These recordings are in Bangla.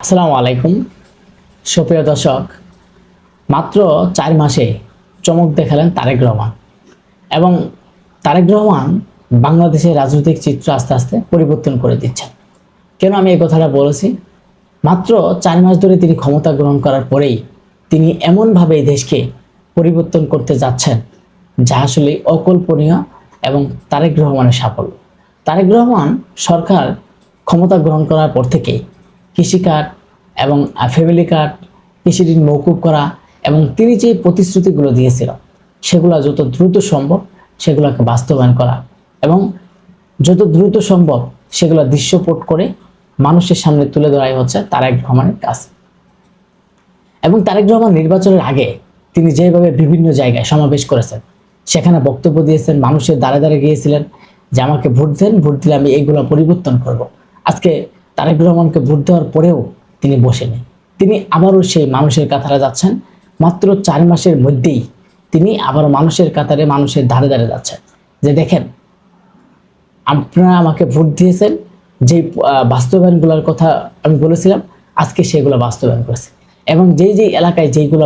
আসসালামু আলাইকুম সুপ্রিয় দর্শক। মাত্র 4 মাসে চমক দেখালেন তারেক রহমান এবং তারেক রহমান বাংলাদেশের রাজনৈতিক চিত্র আস্তে আস্তে পরিবর্তন করে দিচ্ছেন। কেন আমি এই কথাটা বলেছি? মাত্র 4 মাস ধরে তিনি ক্ষমতা গ্রহণ করার পরেই তিনি এমনভাবে এই দেশকে পরিবর্তন করতে যাচ্ছেন যা আসলে অকল্পনীয় এবং তারেক রহমানের সাফল্য। তারেক রহমান সরকার ক্ষমতা গ্রহণ করার পর থেকেই কৃষিকার্ড এবং ফ্যামিলি কার্ড, কৃষি ঋণ মৌকুব করা এবং তিনি যে প্রতিশ্রুতিগুলো দিয়েছিল সেগুলো যত দ্রুত সম্ভব সেগুলোকে বাস্তবায়ন করা এবং যত দ্রুত সম্ভব সেগুলো দৃশ্যপট করে মানুষের সামনে তুলে ধরাই হচ্ছে তারেক রহমানের কাজ। এবং তারেক রহমান নির্বাচনের আগে তিনি যেভাবে বিভিন্ন জায়গায় সমাবেশ করেছেন, সেখানে বক্তব্য দিয়েছেন, মানুষের দ্বারে দ্বারে গিয়েছিলেন যে আমাকে ভোট দেন, ভোট দিলে আমি এইগুলো পরিবর্তন করব। আজকে তারেক রহমানকে ভোট দেওয়ার পরেও তিনি বসেনি, তিনি আবারও সেই মানুষের কাতারে যাচ্ছেন। মাত্র 4 মাসের মধ্যেই তিনি আবারও মানুষের কাতারে, মানুষের ধারে ধারে যাচ্ছেন যে দেখেন আপনারা আমাকে ভোট দিয়েছেন, যে বাস্তবায়নগুলোর কথা আমি বলেছিলাম আজকে সেগুলো বাস্তবায়ন করেছে এবং যেই যেই এলাকায় যেইগুলো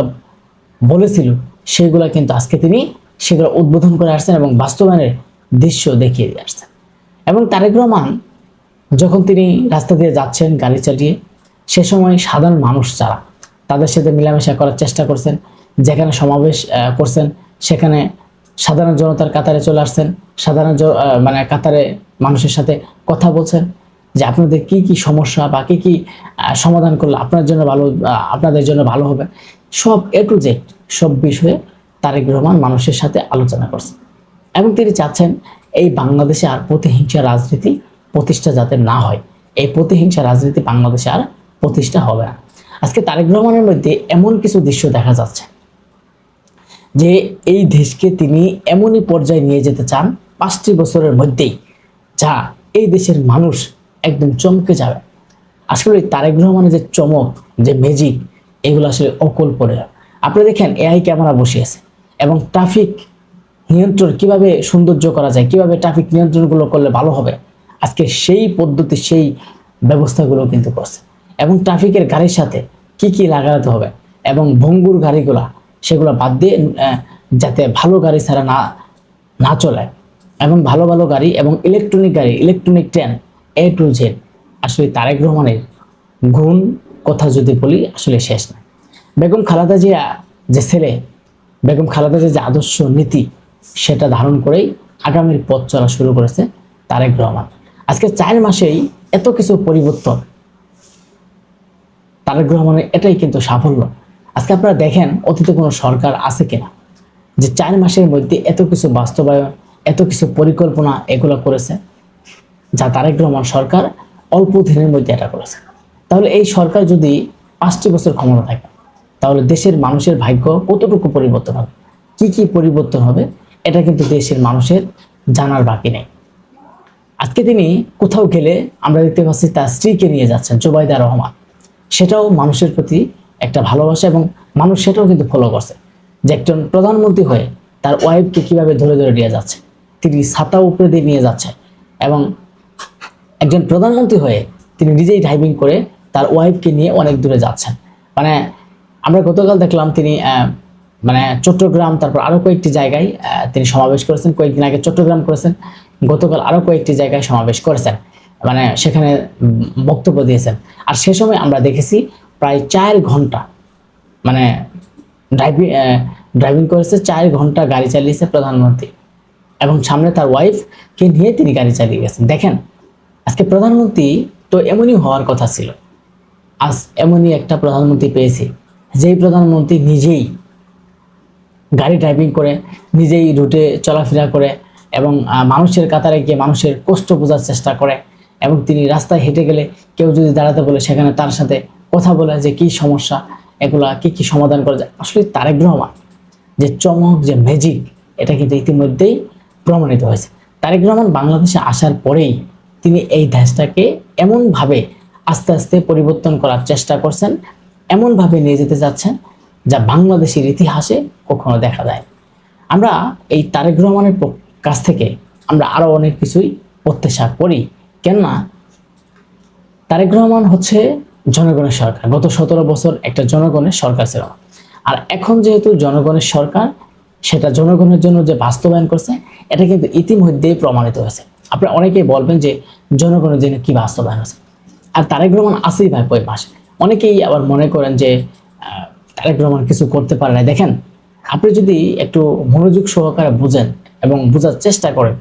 বলেছিল সেগুলো কিন্তু আজকে তিনি সেগুলো উদ্বোধন করে আসছেন এবং বাস্তবায়নের দৃশ্য দেখিয়ে দিয়ে আসছেন। এবং তারেক রহমান যখন তিনি রাস্তা দিয়ে যাচ্ছেন গাড়ি চালিয়ে, সে সময় সাধারণ মানুষ যারা তাদের সাথে মেলামেশা করার চেষ্টা করছেন, যেখানে সমাবেশ করছেন সেখানে সাধারণ জনতার কাতারে চলে আসছেন, মানে কাতারে মানুষের সাথে কথা বলছেন যে আপনাদের কি কি সমস্যা বা কি কি সমাধান করলে আপনার জন্য ভালো, আপনাদের জন্য ভালো হবে, সব A to Z সব বিষয়ে তারেক রহমান মানুষের সাথে আলোচনা করছেন। এবং তিনি চাচ্ছেন এই বাংলাদেশে আর প্রতিহিংসা রাজনীতি প্রতিষ্ঠা যাতে না হয়, এই প্রতিহিংসা রাজনীতি বাংলাদেশে আর প্রতিষ্ঠা হবে না। আজকে তারেক রহমানের মধ্যে এমন কিছু দৃশ্য দেখা যাচ্ছে যে এই দেশকে তিনি এমনই পর্যায়ে নিয়ে যেতে চান 5টি বছরের মধ্যেই, যা এই দেশের মানুষ একদম চমকে যাবে। আসলে তারেক রহমানের যে চমক, যে ম্যাজিক, এগুলো আসলে অকল্পনীয়। আপনি দেখেন AI ক্যামেরা বসিয়েছে এবং ট্রাফিক নিয়ন্ত্রণ কিভাবে সৌন্দর্য করা যায়, কিভাবে ট্রাফিক নিয়ন্ত্রণগুলো করলে ভালো হবে, আজকে সেই পদ্ধতি, সেই ব্যবস্থাগুলো কিন্তু করছে। এবং ট্রাফিকের গাড়ির সাথে কি কি লাগাতে হবে এবং ভঙ্গুর গাড়িগুলা সেগুলো বাদ দিয়ে যাতে ভালো গাড়ি ছাড়া না চলে এবং ভালো ভালো গাড়ি এবং ইলেকট্রনিক গাড়ি, electronic train, A to Z। আসলে তারেক রহমানের গুণ কথা যদি বলি আসলে শেষ না। বেগম খালেদা জিয়া যে ছেলে, বেগম খালেদা জিয়া যে আদর্শ নীতি সেটা ধারণ করেই আগামীর পথ চলা শুরু করেছে তারেক রহমান। আজকে 4 মাসেই এত কিছু পরিবর্তন, তারেক রহমানের এটাই কিন্তু সাফল্য। আজকে আপনারা দেখেন অতীতে কোনো সরকার আছে কিনা যে 4 মাসের মধ্যে এত কিছু বাস্তবায়ন, এত কিছু পরিকল্পনা এগুলো করেছে, যা তারেক রহমান সরকার অল্প দিনের মধ্যে এটা করেছে। তাহলে এই সরকার যদি 5টি বছর ক্ষমতা থাকে তাহলে দেশের মানুষের ভাগ্য কতটুকু পরিবর্তন হবে, কি কি পরিবর্তন হবে, এটা কিন্তু দেশের মানুষের জানার বাকি নেই। আজকে তিনি কোথাও গেলে আমরা দেখতে পাচ্ছি তার স্ত্রীকে নিয়ে যাচ্ছেন, জুবাইদা রহমান। সেটাও মানুষের প্রতি একটা ভালোবাসা এবং মানুষ সেটাও কিন্তু ফলো করছে যে একজন প্রধানমন্ত্রী হয়ে তার ওয়াইফকে কিভাবে ধরে ধরে নিয়ে যাচ্ছে, তিনি ছাতা উপরে দিয়ে নিয়ে যাচ্ছে এবং একজন প্রধানমন্ত্রী হয়ে তিনি নিজেই ড্রাইভিং করে তার ওয়াইফকে নিয়ে অনেক দূরে যাচ্ছেন। মানে আমরা গতকাল দেখলাম তিনি মানে চট্টগ্রাম, তারপর আরও কয়েকটি জায়গায় তিনি সমাবেশ করেছেন। কয়েকদিন আগে চট্টগ্রাম করেছেন, গতকাল আরও কয়েকটি জায়গায় সমাবেশ করেছেন, মানে সেখানে বক্তব্য দিয়েছেন। আর সে সময় আমরা দেখেছি প্রায় 4 ঘন্টা মানে ড্রাইভিং করেছে, 4 ঘন্টা গাড়ি চালিয়েছে প্রধানমন্ত্রী এবং সামনে তার ওয়াইফকে নিয়ে তিনি গাড়ি চালিয়ে গেছেন। দেখেন আজকে প্রধানমন্ত্রী তো এমনই হওয়ার কথা ছিল, আজ এমনই একটা প্রধানমন্ত্রী পেয়েছি যেই প্রধানমন্ত্রী নিজেই গাড়ি ড্রাইভিং করে, নিজেই রুটে চলাফেরা করে এবং মানুষের কাতারে গিয়ে মানুষের কষ্ট বোঝার চেষ্টা করে এবং তিনি রাস্তায় হেঁটে গেলে কেউ যদি দাঁড়াতে বলে সেখানে তার সাথে কথা বলে যে কি সমস্যা, এগুলা কি কি সমাধান করা যায়। আসলে তারেক রহমান যে চমক, যে ম্যাজিক, এটা কিন্তু ইতিমধ্যেই প্রমাণিত হয়েছে। তারেক রহমান বাংলাদেশে আসার পরেই তিনি এই দেশটাকে এমনভাবে আস্তে আস্তে পরিবর্তন করার চেষ্টা করছেন, এমনভাবে নিয়ে যেতে যাচ্ছেন যা বাংলাদেশের ইতিহাসে কখনো দেখা যায়। আমরা এই তারেক রহমানের কাছ থেকে আমরা আরও অনেক কিছুই প্রত্যাশা করি, কেননা তারেক রহমান হচ্ছে জনগণের সরকার। গত 17 বছর একটা জনগণের সরকার ছিল। আর এখন যেহেতু জনগণের সরকার, সেটা জনগণের জন্য যে বাস্তবায়ন করছে, এটা কিন্তু ইতিমধ্যেই প্রমাণিত হয়েছে। আপনারা অনেকেই বলবেন যে জনগণের জন্য কি বাস্তবায়ন হয়েছে, আর তারেক রহমান আসেই ভাই কয় মাস। অনেকেই আবার মনে করেন যে তারেক রহমান কিছু করতে পারে না। দেখেন, আপনি যদি একটু মনোযোগ সহকারে বুঝেন এবং বোঝার চেষ্টা করেন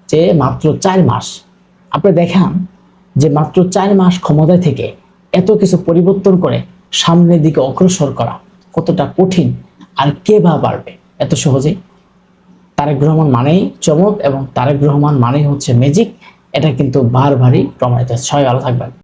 যে মাত্র 4 মাস, আপনি দেখান যে মাত্র 4 মাস ক্ষমতায় থেকে এত কিছু পরিবর্তন করে সামনের দিকে অগ্রসর করা কতটা কঠিন, আর কে বা পারবে এত সহজেই। তারেক রহমান মানেই চমক এবং তারেক রহমান মানেই হচ্ছে ম্যাজিক, এটা কিন্তু বারবারই প্রমাণিত। সবাই ভালো থাকবেন।